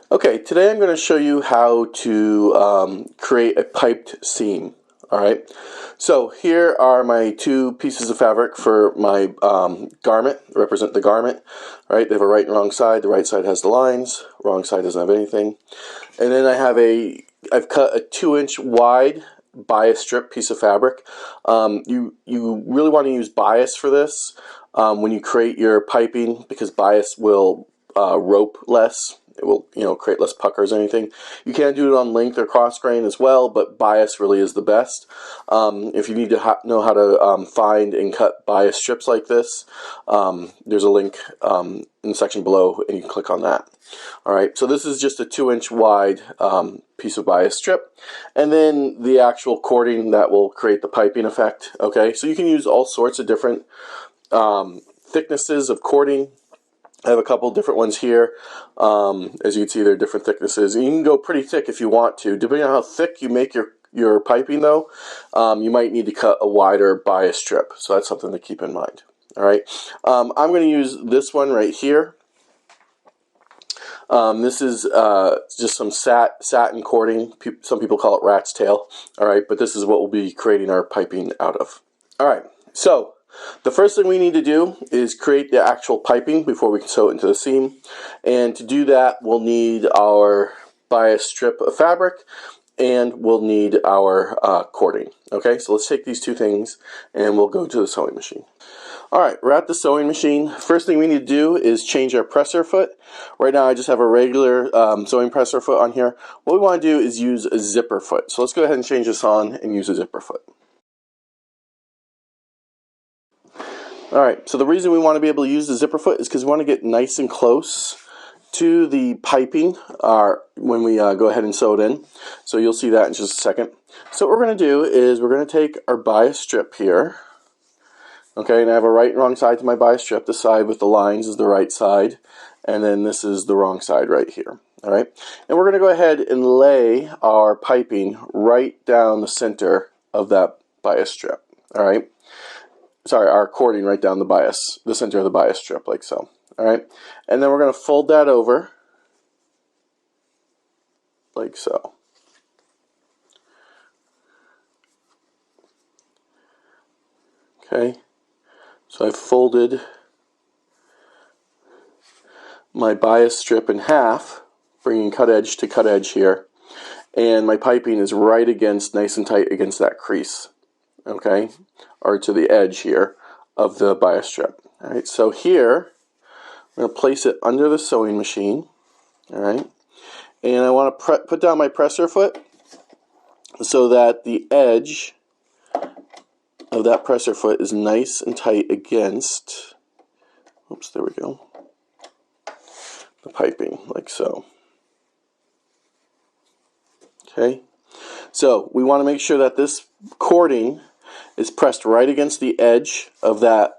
Okay, today I'm going to show you how to create a piped seam. All right, so here are my two pieces of fabric for my garment, represent the garment. All right, they have a right and wrong side. The right side has the lines, wrong side doesn't have anything. And then I've cut a 2-inch wide bias strip piece of fabric. You really want to use bias for this when you create your piping, because bias will rope less. It will, create less puckers or anything. You can do it on length or cross grain as well, but bias really is the best. If you need to know how to find and cut bias strips like this, there's a link in the section below, and you can click on that. All right, so this is just a 2-inch wide piece of bias strip, and then the actual cording that will create the piping effect. Okay, so you can use all sorts of different thicknesses of cording. I have a couple different ones here. As you can see, they're different thicknesses. And you can go pretty thick if you want to. Depending on how thick you make your piping, though, you might need to cut a wider bias strip. So that's something to keep in mind. All right, I'm going to use this one right here. This is just some satin cording. Some people call it rat's tail. All right, but this is what we'll be creating our piping out of. All right, so the first thing we need to do is create the actual piping before we can sew it into the seam. And to do that, we'll need our bias strip of fabric, and we'll need our cording. Okay, so let's take these two things and we'll go to the sewing machine. Alright, we're at the sewing machine. First thing we need to do is change our presser foot. Right now I just have a regular sewing presser foot on here. What we want to do is use a zipper foot. So let's go ahead and change this on and use a zipper foot. Alright, so the reason we want to be able to use the zipper foot is because we want to get nice and close to the piping when we go ahead and sew it in. So you'll see that in just a second. So what we're going to do is we're going to take our bias strip here. Okay, and I have a right and wrong side to my bias strip. The side with the lines is the right side, and then this is the wrong side right here. All right, and we're going to go ahead and lay our piping right down the center of that bias strip. All right, sorry, our cording right down the center of the bias strip, like so. All right, and then we're going to fold that over, like so. Okay. So I've folded my bias strip in half, bringing cut edge to cut edge here, and my piping is right against, nice and tight against that crease, okay, or to the edge here of the bias strip. All right, so here I'm going to place it under the sewing machine, all right, and I want to put down my presser foot so that the edge of that presser foot is nice and tight against, oops, there we go, the piping, like so. Okay, so we want to make sure that this cording is pressed right against the edge of that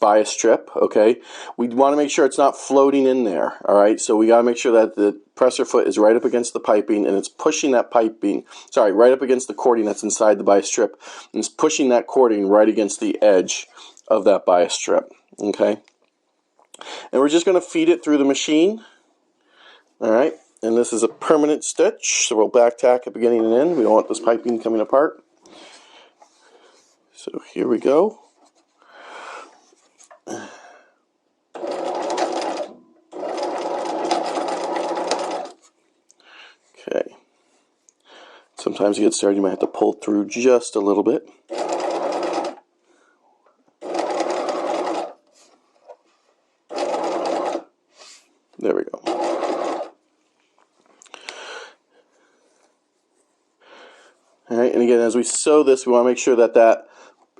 bias strip. Okay, we want to make sure it's not floating in there. All right, so we got to make sure that the presser foot is right up against the piping, and it's pushing that piping, sorry, right up against the cording that's inside the bias strip, and it's pushing that cording right against the edge of that bias strip. Okay, and we're just going to feed it through the machine. All right, and this is a permanent stitch, so we'll back tack at beginning and end. We don't want this piping coming apart. So here we go. Okay. Sometimes you get started, you might have to pull through just a little bit. There we go. All right, and again, as we sew this, we want to make sure that that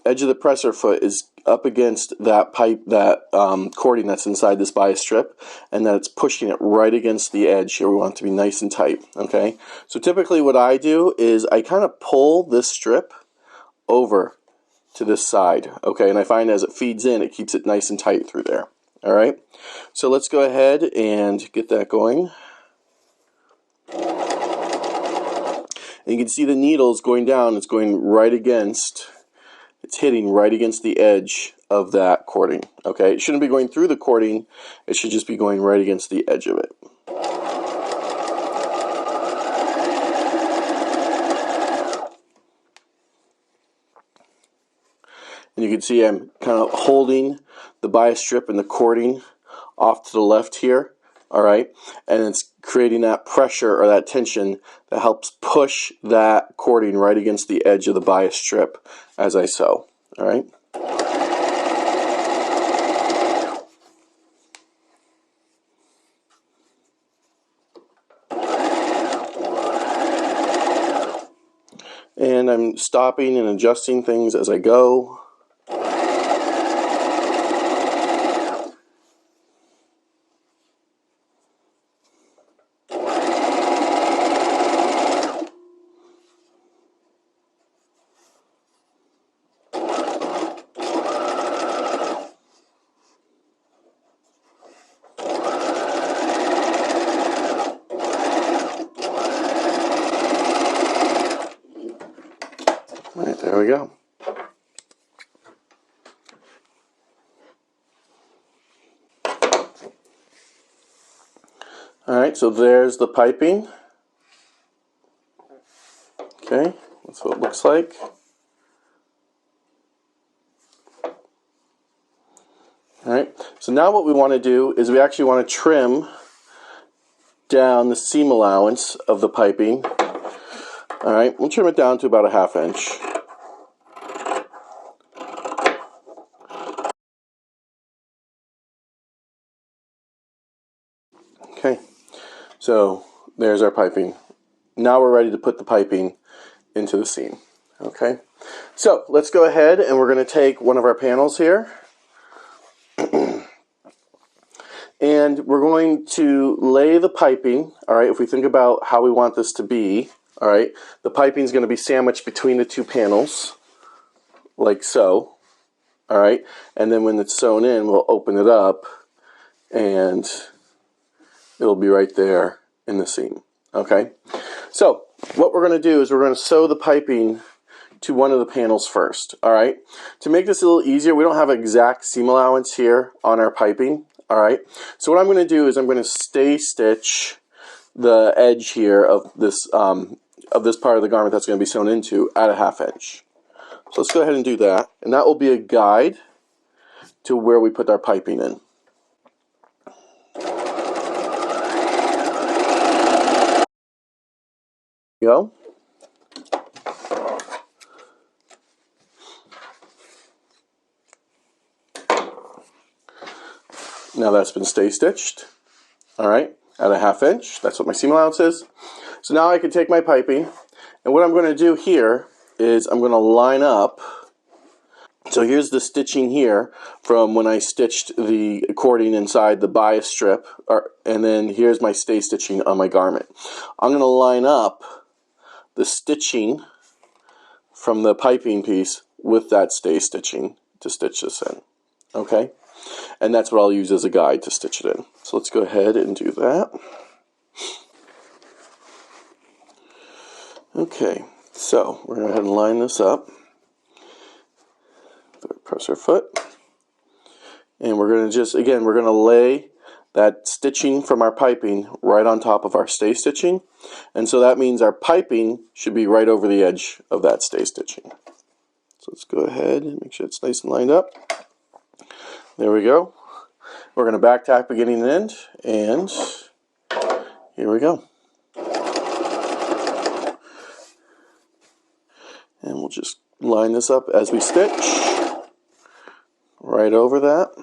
edge of the presser foot is up against that cording that's inside this bias strip, and that it's pushing it right against the edge here. We want it to be nice and tight. Okay, so typically what I do is I kind of pull this strip over to this side. Okay, and I find as it feeds in, it keeps it nice and tight through there. All right, so let's go ahead and get that going. And you can see the needles going down. It's going right against, it's hitting right against the edge of that cording. Okay, it shouldn't be going through the cording. It should just be going right against the edge of it. And you can see I'm kind of holding the bias strip and the cording off to the left here, all right? And it's creating that pressure or that tension that helps push that cording right against the edge of the bias strip as I sew, all right? And I'm stopping and adjusting things as I go. All right, there we go. All right, so there's the piping. Okay, that's what it looks like. All right, so now what we want to do is we actually want to trim down the seam allowance of the piping. All right, we'll trim it down to about a 1/2 inch. Okay, so there's our piping. Now we're ready to put the piping into the seam. Okay, so let's go ahead and we're going to take one of our panels here. And we're going to lay the piping, all right, if we think about how we want this to be, all right, the piping is going to be sandwiched between the two panels, like so, all right, and then when it's sewn in, we'll open it up, and it'll be right there in the seam, okay? So what we're going to do is we're going to sew the piping to one of the panels first, all right? To make this a little easier, we don't have exact seam allowance here on our piping, all right? So what I'm going to do is I'm going to stay stitch the edge here of this part of the garment that's going to be sewn into at a 1/2 inch. So let's go ahead and do that, and that will be a guide to where we put our piping in. Go. Now that's been stay stitched, all right, at a 1/2 inch. That's what my seam allowance is. So now I can take my piping, and what I'm going to do here is I'm going to line up. So here's the stitching here from when I stitched the cording inside the bias strip, and then here's my stay stitching on my garment. I'm going to line up the stitching from the piping piece with that stay stitching to stitch this in, okay? And that's what I'll use as a guide to stitch it in. So let's go ahead and do that. Okay, so we're going to go ahead and line this up. Press our foot. And we're going to just, again, we're going to lay that stitching from our piping right on top of our stay stitching. And so that means our piping should be right over the edge of that stay stitching. So let's go ahead and make sure it's nice and lined up. There we go. We're going to back tack beginning and end, and here we go. And we'll just line this up as we stitch, right over that.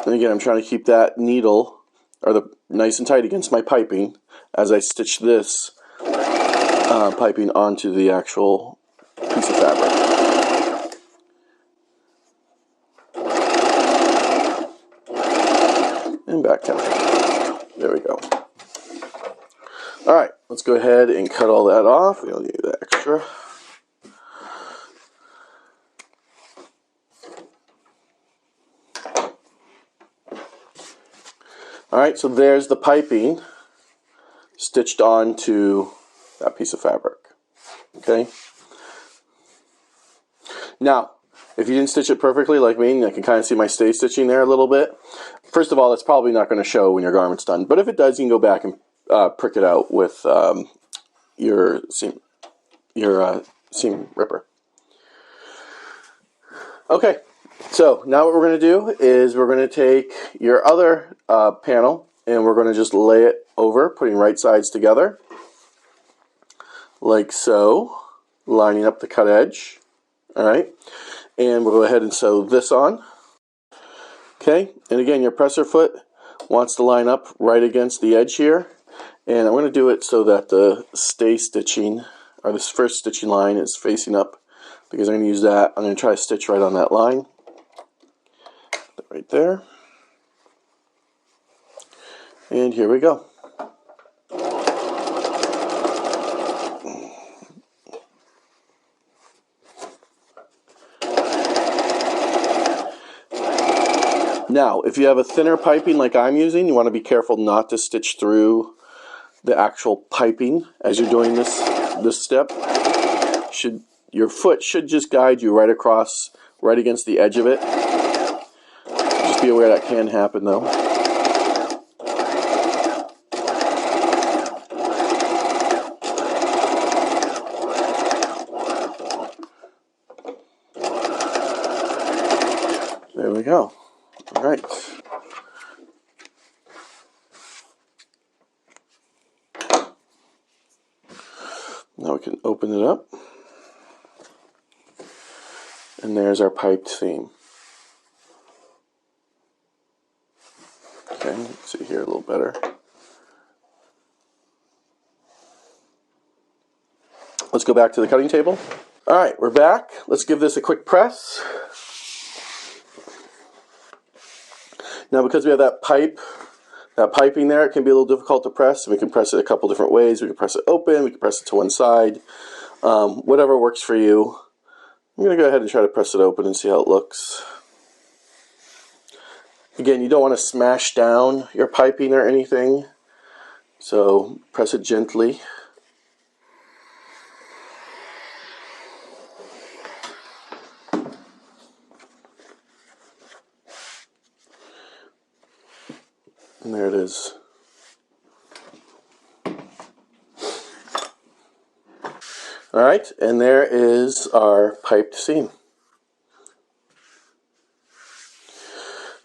And again, I'm trying to keep that needle nice and tight against my piping as I stitch this piping onto the actual piece of fabric. And back down. There we go. All right, let's go ahead and cut all that off. We don't need that extra. All right, so there's the piping stitched onto that piece of fabric. Okay. Now, If you didn't stitch it perfectly like me, I can kind of see my stay stitching there a little bit. First of all, it's probably not going to show when your garment's done, but if it does, you can go back and prick it out with your seam ripper. Okay, so now what we're going to do is we're going to take your other panel and we're going to just lay it over, putting right sides together, like so, lining up the cut edge. All right, and we'll go ahead and sew this on. Okay, and again, your presser foot wants to line up right against the edge here, and I'm going to do it so that the stay stitching, or this first stitching line, is facing up, because I'm going to use that. I'm going to try to stitch right on that line, right there, and here we go. Now, if you have a thinner piping like I'm using, you want to be careful not to stitch through the actual piping as you're doing this step. Your foot should just guide you right across, right against the edge of it. Just be aware that can happen though. There we go. All right. Now we can open it up. And there's our piped seam. Okay, see here a little better. Let's go back to the cutting table. All right, we're back. Let's give this a quick press. Now, because we have that piping there, it can be a little difficult to press. We can press it a couple different ways. We can press it open, we can press it to one side. Whatever works for you. I'm going to go ahead and try to press it open and see how it looks. Again, you don't want to smash down your piping or anything, so press it gently. And there it is. All right, and there is our piped seam.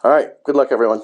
All right, good luck everyone.